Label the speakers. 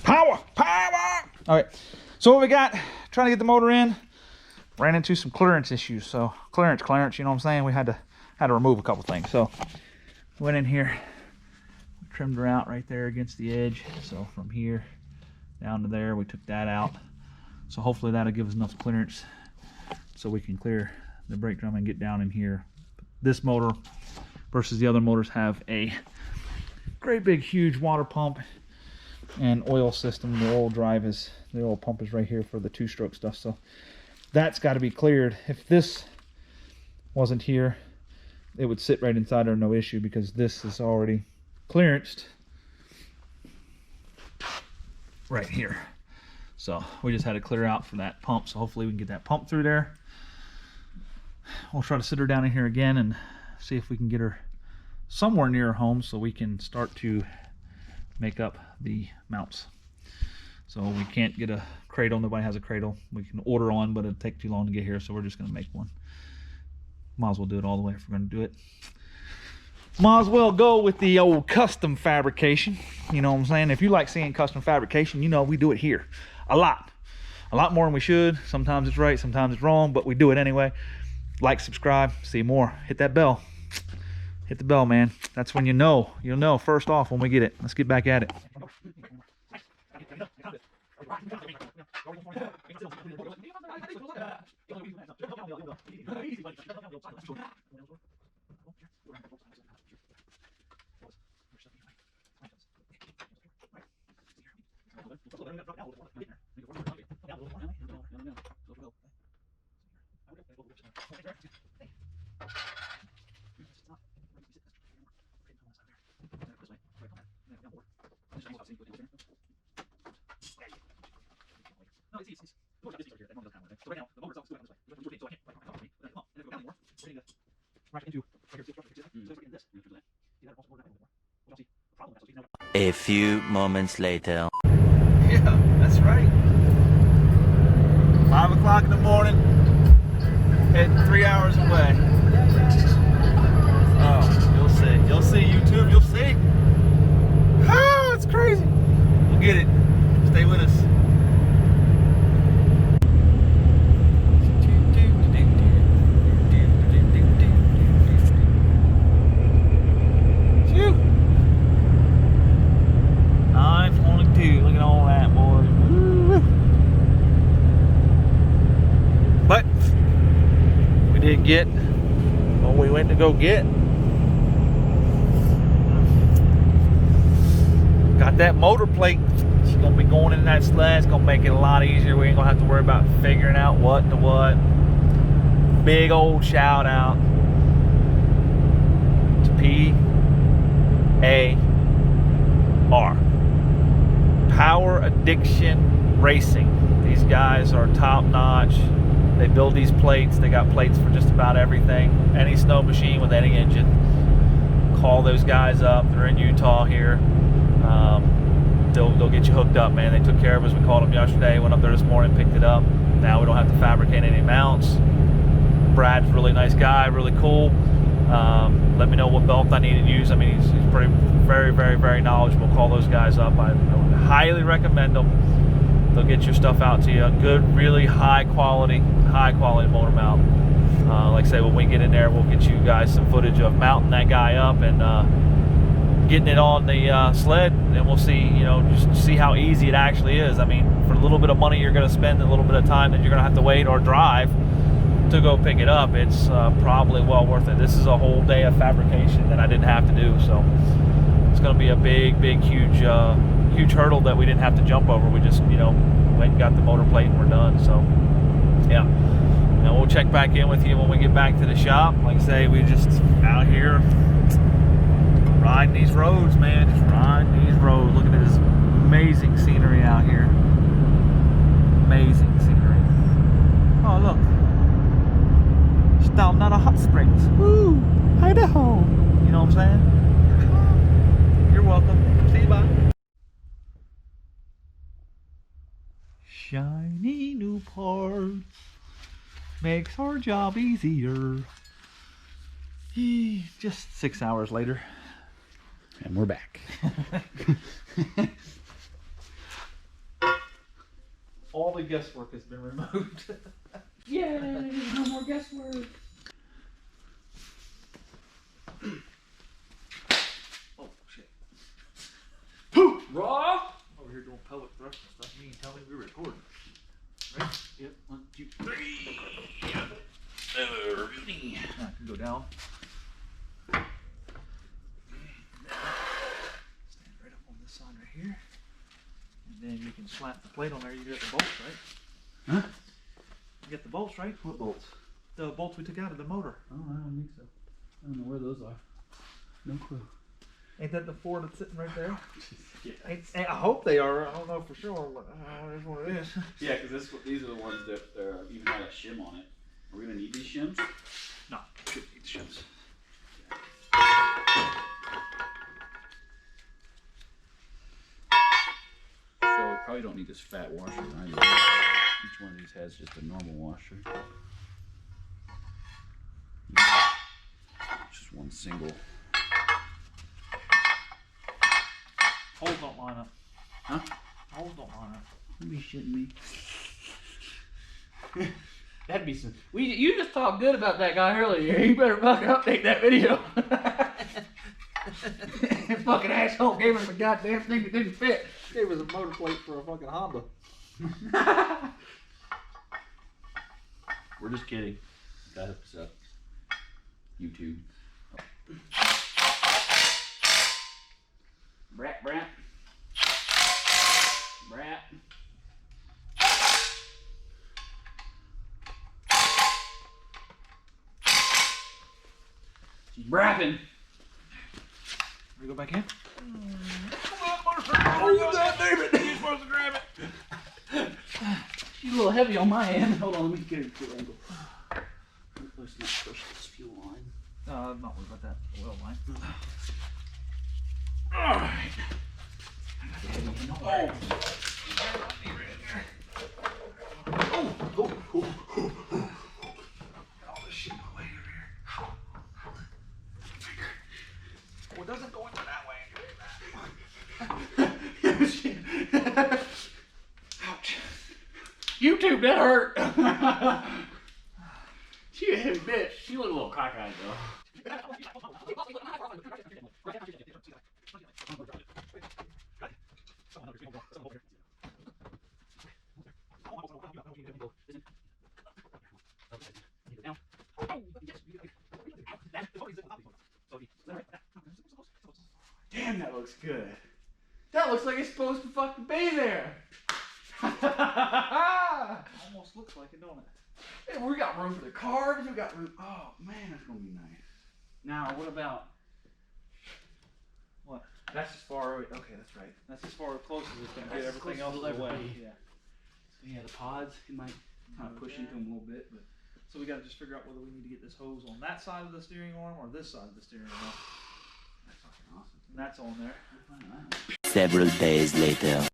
Speaker 1: Power! All right, so what we got, trying to get the motor in, ran into some clearance issues. So clearance, you know what I'm saying? We had to remove a couple things. So went in here, trimmed her out right there against the edge. So from here down to there, we took that out. So hopefully that'll give us enough clearance so we can clear the brake drum and get down in here. This motor versus the other motors have a great big huge water pump and oil system. The oil pump is right here for the two-stroke stuff. So that's got to be cleared. If this wasn't here, it would sit right inside there, no issue, because this is already clearanced right here. So we just had to clear out for that pump. So hopefully we can get that pump through there. We'll try to sit her down in here again and see if we can get her somewhere near home so we can start to make up the mounts. So we can't get a cradle. Nobody has a cradle. We can order one, but it'll take too long to get here, so we're just going to make one. Might as well do it all the way if we're going to do it. Might as well go with the old custom fabrication. You know what I'm saying? If you like seeing custom fabrication, you know we do it here a lot more than we should. Sometimes it's right, sometimes it's wrong, but we do it anyway. Like, subscribe, see more. Hit that bell. Hit the bell, man. That's when you'll know first off when we get it. Let's get back at it.
Speaker 2: A few moments later.
Speaker 1: Yeah, that's right. 5 o'clock in the morning, heading 3 hours away. Oh, you'll see YouTube, you'll see. Oh, it's crazy. We'll get it. Stay with us. Look at all that, boys. Woo. But we did get what we went to go get. Got that motor plate. It's gonna be going in that sled. It's gonna make it a lot easier. We ain't gonna have to worry about figuring out what to what. Big old shout out to PAR. Power Addiction Racing. These guys are top notch. They build these plates. They got plates for just about everything. Any snow machine with any engine. Call those guys up. They're in Utah here. They'll get you hooked up, man. They took care of us. We called them yesterday. Went up there this morning, picked it up. Now we don't have to fabricate any mounts. Brad's a really nice guy, really cool. Let me know what belt I need to use. I mean, he's pretty, very knowledgeable. Call those guys up. I would highly recommend them. They'll get your stuff out to you. A good, really high quality motor mount. Like I say, when we get in there, we'll get you guys some footage of mounting that guy up and getting it on the sled, and we'll see, you know, just see how easy it actually is. I mean, for a little bit of money you're going to spend, a little bit of time that you're going to have to wait or drive to go pick it up, it's probably well worth it. This is a whole day of fabrication that I didn't have to do, so it's going to be a big, huge hurdle that we didn't have to jump over. We just, you know, went and got the motor plate and we're done. So yeah, and we'll check back in with you when we get back to the shop. Like I say, we just out here riding these roads, man. Just riding these roads. Look at this amazing scenery out here. Amazing scenery. Oh, look. Stopping out of Hot Springs. Woo! Idaho. You know what I'm saying? You're welcome. See you, bye. Shiny new parts makes our job easier. Just 6 hours later.
Speaker 3: And we're back.
Speaker 1: All the guesswork has been removed.
Speaker 3: Yay! No more guesswork.
Speaker 1: Oh shit. Pooh! Raw! Over here doing pellet thrust and stuff. Me and tell me we're recording. Right?
Speaker 3: Yep. 1, 2, 3. Rudy.
Speaker 1: Now I can go down. Stand right up on this side right here. And then you can slap the plate on there. You got the bolts, right?
Speaker 3: Huh?
Speaker 1: You got the bolts, right?
Speaker 3: What bolts?
Speaker 1: The bolts we took out of the motor.
Speaker 3: Oh, I don't think so. I don't know where those are. No clue.
Speaker 1: Ain't that the four that's sitting right there?
Speaker 3: Yeah.
Speaker 1: I hope they are. I don't know for sure, but it is what it is.
Speaker 3: Yeah, because these are the ones that even had a shim on it. Are we gonna need these shims?
Speaker 1: No, should need the shims.
Speaker 3: So we probably don't need this fat washer either. Each one of these has just a normal washer. Just one single.
Speaker 1: Holes don't line up.
Speaker 3: Huh?
Speaker 1: Holes don't line up.
Speaker 3: You be shitting me.
Speaker 4: That'd be some. You just talked good about that guy earlier. You better fucking update that video. Fucking asshole gave us a goddamn thing that didn't fit.
Speaker 1: Gave us a motor plate for a fucking Honda.
Speaker 3: We're just kidding. That hooked us up. YouTube.
Speaker 4: Brat, brat. Brat. She's brapping.
Speaker 1: We go back in?
Speaker 4: Oh, God damn it! You're supposed to grab it. She's a little heavy on my end.
Speaker 3: Hold on, let me get a good angle. Let's not push this fuel line.
Speaker 1: I'm not worried about that oil line.
Speaker 3: Alright.
Speaker 1: All this shit away here. Well, it doesn't go into that way.
Speaker 4: Ouch. YouTube, that hurt. She a heavy bitch. She look a little cockeyed though. Damn, that looks good. That looks like it's supposed to fucking be there.
Speaker 1: Almost looks like it, don't it?
Speaker 4: Hey, we got room for the carbs. We got room. Oh man, that's gonna be nice. Now, what about?
Speaker 1: What?
Speaker 4: That's as far away. Okay, that's right.
Speaker 1: That's as far close as it's going to
Speaker 4: That's
Speaker 1: get
Speaker 4: as
Speaker 1: everything
Speaker 4: close
Speaker 1: else
Speaker 4: as it'll
Speaker 1: away.
Speaker 4: ever be.
Speaker 1: Yeah.
Speaker 4: So yeah, the pods. You might kind of push into them a little bit, but
Speaker 1: So we got to just figure out whether we need to get this hose on that side of the steering arm or this side of the steering arm.
Speaker 4: that's fucking awesome.
Speaker 1: And that's on there.
Speaker 2: Several days later.